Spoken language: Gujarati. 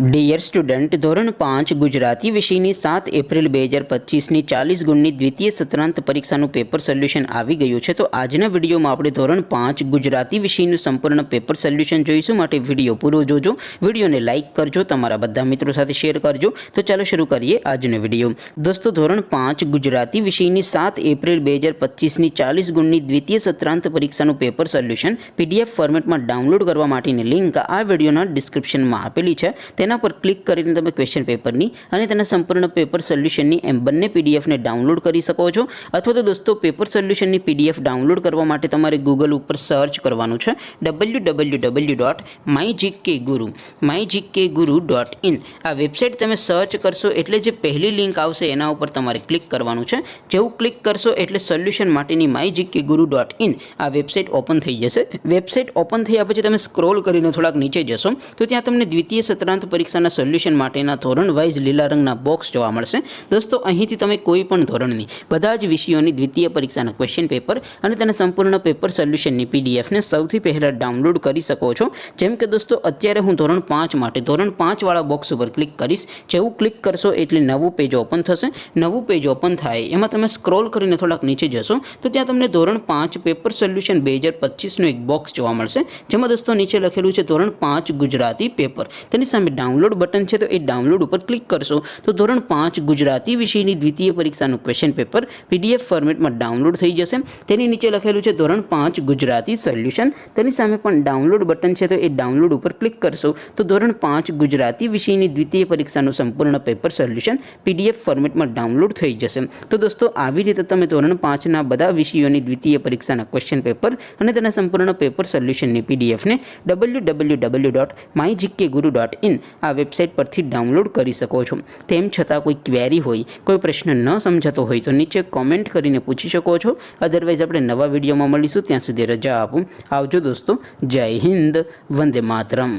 ડિયર સ્ટુડન્ટ, ધોરણ 5 ગુજરાતી વિષયની 7 એપ્રિલ 2025ની 40 ગુણની દ્વિતીય સત્રાંત પરીક્ષાનું પેપર સોલ્યુશન આવી ગયું છે। તો આજના વિડીયોમાં આપણે ધોરણ 5 ગુજરાતી વિષયનું સંપૂર્ણ પેપર સોલ્યુશન જોઈશું। માટે વિડીયો પૂરો જોજો, વિડીયોને લાઇક કરજો, તમારા બધા મિત્રો સાથે શેર કરજો। તો ચાલો શરૂ કરીએ આજનો વિડીયો। દોસ્તો, ધોરણ 5 ગુજરાતી વિષયની 7 એપ્રિલ 2025ની 40 ગુણની દ્વિતીય સત્રાંત પરીક્ષાનું પેપર સોલ્યુશન PDF ફોર્મેટમાં ડાઉનલોડ કરવા માટેની લિંક આ વિડીયોના ડિસ્ક્રિપ્શનમાં આપેલી છે। તેના પર ક્લિક કરીને તમે ક્વેશ્ચન પેપરની અને તેના સંપૂર્ણ પેપર સોલ્યુશનની એમ બંને પીડીએફને ડાઉનલોડ કરી શકો છો। અથવા તો દોસ્તો, પેપર સોલ્યુશનની પીડીએફ ડાઉનલોડ કરવા માટે તમારે ગૂગલ ઉપર સર્ચ કરવાનું છે www.mygkguru.in। આ વેબસાઇટ તમે સર્ચ કરશો એટલે જે પહેલી લિંક આવશે એના ઉપર તમારે ક્લિક કરવાનું છે। જેવું ક્લિક કરશો એટલે સોલ્યુશન માટેની mygkguru.in આ વેબસાઇટ ઓપન થઈ જશે। વેબસાઇટ ઓપન થયા પછી તમે સ્ક્રોલ કરીને થોડાક નીચે જશો તો ત્યાં તમને દ્વિતીય સત્રાંત પરીક્ષાના સોલ્યુશન માટેના ધોરણ વાઇઝ લીલા રંગના બોક્સ જોવા મળશે। દોસ્તો, અહીંથી તમે કોઈ પણ ધોરણની બધા જ વિષયોની દ્વિતીય પરીક્ષાના ક્વેશ્ચન પેપર અને તેના સંપૂર્ણ પેપર સોલ્યુશનની પીડીએફને સૌથી પહેલાં ડાઉનલોડ કરી શકો છો। જેમ કે દોસ્તો, અત્યારે હું ધોરણ 5 માટે ધોરણ 5 વાળા બોક્સ ઉપર ક્લિક કરીશ। જેવું ક્લિક કરશો એટલે નવું પેજ ઓપન થશે। નવું પેજ ઓપન થાય એમાં તમે સ્ક્રોલ કરીને થોડાક નીચે જશો તો ત્યાં તમને ધોરણ 5 પેપર સોલ્યુશન 2025નું એક બોક્સ જોવા મળશે। જેમાં દોસ્તો નીચે લખેલું છે ધોરણ 5 ગુજરાતી પેપર। તેની સામે ડાઉનલોડ બટન છે, તો એ ડાઉનલોડ ઉપર ક્લિક કરશો તો ધોરણ 5 ગુજરાતી વિષયની દ્વિતીય પરીક્ષાનું ક્વેશ્ચન પેપર PDF ફોર્મેટમાં ડાઉનલોડ થઈ જશે। તેની નીચે લખેલું છે ધોરણ 5 ગુજરાતી સોલ્યુશન। તેની સામે પણ ડાઉનલોડ બટન છે, તો એ ડાઉનલોડ ઉપર ક્લિક કરશો તો ધોરણ 5 ગુજરાતી વિષયની દ્વિતીય પરીક્ષાનું સંપૂર્ણ પેપર સોલ્યુશન PDF ફોર્મેટમાં ડાઉનલોડ થઈ જશે। તો દોસ્તો, આવી રીતે તમે ધોરણ 5ના બધા વિષયોની દ્વિતીય પરીક્ષાના ક્વેશ્ચન પેપર અને તેના સંપૂર્ણ પેપર સોલ્યુશનની પીડીએફને www.mygkguru.in આ વેબસાઇટ પરથી ડાઉનલોડ કરી શકો છો। તેમ છતાં કોઈ ક્વેરી હોય, કોઈ પ્રશ્ન ન સમજાતો હોય તો નીચે કોમેન્ટ કરીને પૂછી શકો છો। અધરવાઇઝ આપણે નવા વિડીયોમાં મળીશું, ત્યાં સુધી રજા આપો। આવજો દોસ્તો, જય હિન્દ, વંદે માતરમ।